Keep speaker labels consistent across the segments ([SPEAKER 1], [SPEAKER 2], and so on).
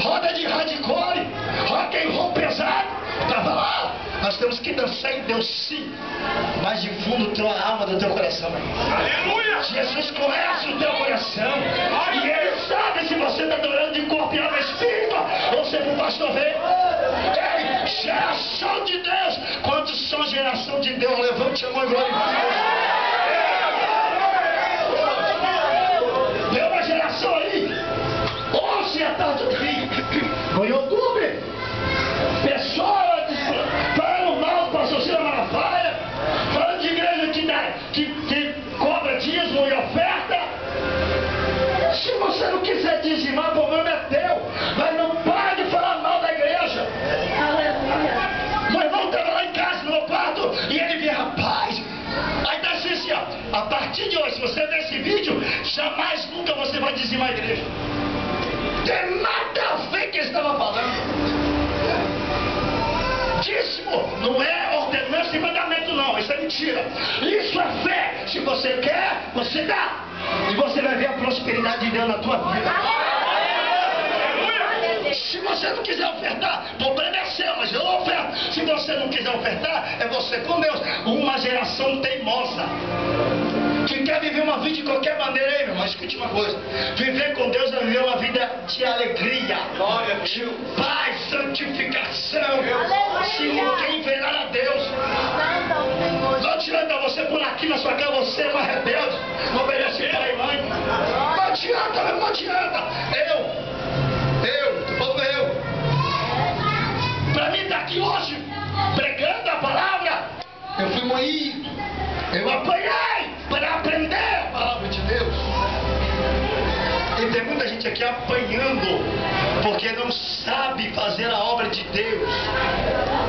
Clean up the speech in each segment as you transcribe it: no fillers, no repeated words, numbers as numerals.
[SPEAKER 1] roda de hardcore, rock and roll pesado. Tava lá. Nós temos que dançar em Deus, sim, mas de fundo da tua alma, do teu coração.
[SPEAKER 2] Aleluia!
[SPEAKER 1] Jesus conhece o teu coração e Ele sabe se você está adorando de corpo e alma e espírito ou se é pro pastor ver. Ei, geração de Deus. Quantos são geração de Deus? Levante a mão e glorifique. Tem uma geração aí, hoje à tarde aqui, no YouTube, pessoas falando mal do pastor Ciro Malafaia, falando de igreja que cobra dízimo e oferta. Se você não quiser dizimar, o problema é teu, mas não pare de falar mal da igreja. Meu irmão estava lá em casa, no meu quarto, e ele via, rapaz, aí tá assim, ó, a partir de hoje, se você ver esse vídeo, jamais, nunca você vai dizimar a igreja. Tem nada a ver que ele estava falando. Dízimo não é ordenança e mandamento, não, isso é mentira. Isso é fé. Se você quer, você dá, e você vai ver a prosperidade de Deus na tua vida. Se você não quiser ofertar, o problema é seu, mas eu oferto. Se você não quiser ofertar, é você com Deus. Uma geração teimosa que quer viver uma vida de qualquer maneira, aí, meu irmão, escute uma coisa: viver com Deus é viver uma vida de alegria, de paz, santificação, se ninguém verá a Deus. Não adianta você por aqui na sua casa, você é uma rebelde, não obedece pai e mãe. Não adianta, não adianta. Para mim estar aqui hoje, pregando a palavra, eu fui moído, eu apanhei para aprender a palavra de Deus. E tem muita gente aqui apanhando porque não sabe fazer a obra de Deus.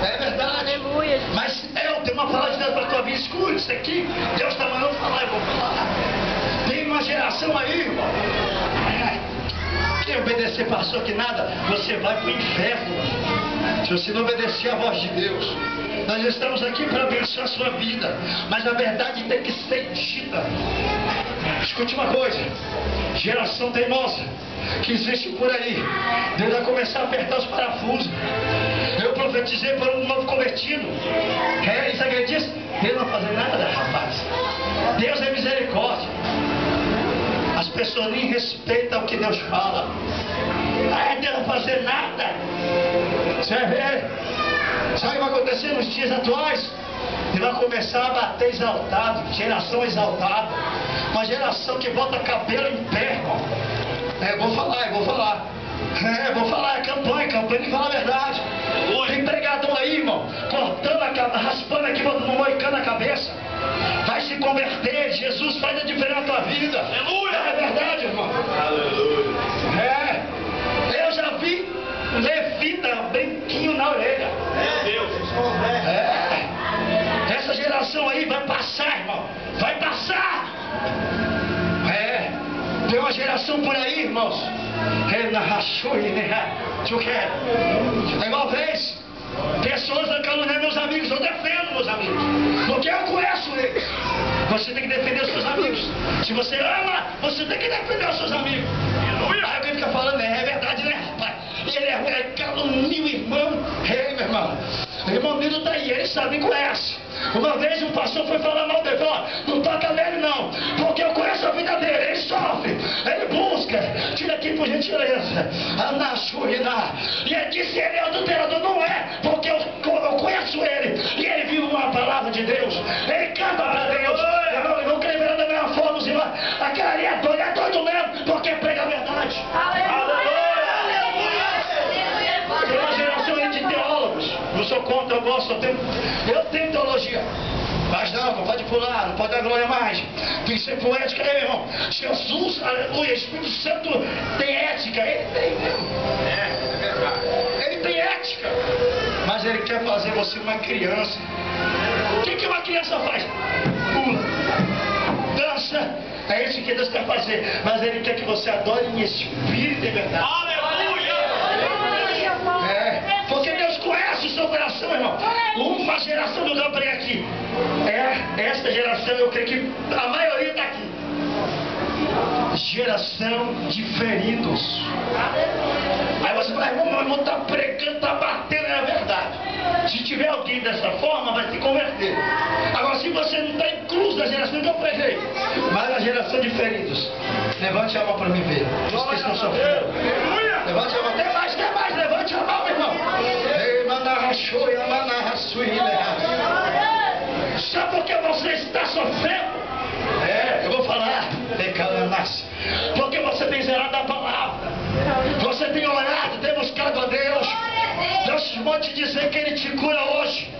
[SPEAKER 1] É verdade.
[SPEAKER 3] Aleluia.
[SPEAKER 1] Mas eu tenho uma palavra de Deus para a tua vida. Escute isso aqui. Deus está mandando falar, eu vou falar. Tem uma geração aí, irmão. Quem obedecer pastor que nada, você vai para o inferno. Se você não obedecer a voz de Deus. Nós estamos aqui para abençoar a sua vida, mas a verdade tem que ser dita. Escute uma coisa: geração teimosa que existe por aí, Deus vai começar a apertar os parafusos. Eu profetizei para um novo convertido. Isso acredita? Deus não fazer nada, rapaz. Deus é misericórdia. As pessoas nem respeitam o que Deus fala. Deus não fazer nada. Você vai ver. Sabe o que vai acontecer nos dias atuais? Ele vai começar a bater exaltado, geração exaltada, uma geração que bota cabelo em pé, irmão. Eu vou falar, é campanha que fala a verdade. Tem pregador aí, irmão, cortando raspando aqui, moicando a cabeça. Vai se converter, Jesus faz a diferença na tua vida. Aleluia! É verdade, irmão. Aleluia! Eu já vi levita, brinquinho na orelha.
[SPEAKER 2] Meu Deus.
[SPEAKER 1] Essa geração aí vai passar, irmão. Vai passar. Tem uma geração por aí, irmãos. Uma vez, pessoas caluniando meus amigos. Eu defendo meus amigos, porque eu conheço eles. Você tem que defender os seus amigos. Se você ama, você tem que defender os seus amigos. Aí alguém fica falando, é verdade, né, rapaz? Ele calunia o irmão. Meu irmão, o irmão Nilo está aí, ele sabe, me conhece. Uma vez um pastor foi falar mal dele, falou: não toca nele não, porque eu conheço a vida dele, ele sofre, ele busca. Tira aqui por gentileza. E ele disse: ele é adulterador. Não é, porque eu conheço ele, e ele vive uma palavra de Deus, ele canta para Deus. Eu não creio da mesma forma, os irmãos. Aquele ali é doido mesmo, porque prega a verdade. Tem uma geração aí de teólogos. Não sou contra, eu gosto, eu tenho teologia. Mas não pode pular, não pode dar glória mais. Tem que ser poética, meu irmão. Jesus, aleluia, Espírito Santo tem ética. Ele tem mesmo. É verdade. Ele tem ética. Mas ele quer fazer você uma criança. O que uma criança faz? Pula, dança. É isso que Deus quer fazer. Mas ele quer que você adore em espírito e verdade. Porque Deus conhece o seu coração, irmão. Uma geração do Gabriel aqui. Esta geração, eu creio que a maioria está aqui. Geração de feridos. Aí você tiver alguém dessa forma, vai se converter. Agora, se você não está incluso na geração que eu preguei, mas na geração de feridos, levante a mão para me ver. Os que estão sofrendo. Levante a mão. Tem mais, levante a mão, meu irmão. Sabe por que você está sofrendo? Eu vou falar. Porque você tem zerado a palavra. Você tem orado, tem buscado a Deus. Deus vou te dizer que Ele te cura hoje.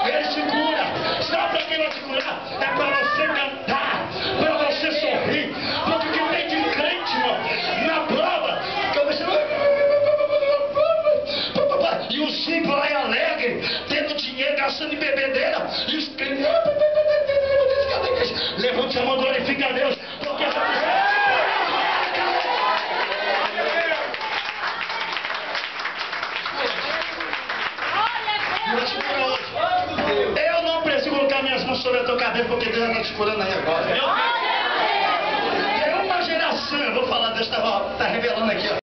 [SPEAKER 1] Ele te cura. Sabe para quem vai te curar? É para você cantar, para você sorrir. Porque o que tem de crente, irmão, na prova, que eu pensei, e o simples lá é alegre, tendo dinheiro, gastando em bebedeira, e os crentes, levante a mão, glorifica a Deus, porque eu não preciso colocar minhas mãos sobre a tua cabeça, porque Deus está te curando aí agora. Tem uma geração, eu vou falar, Deus está revelando aqui, ó.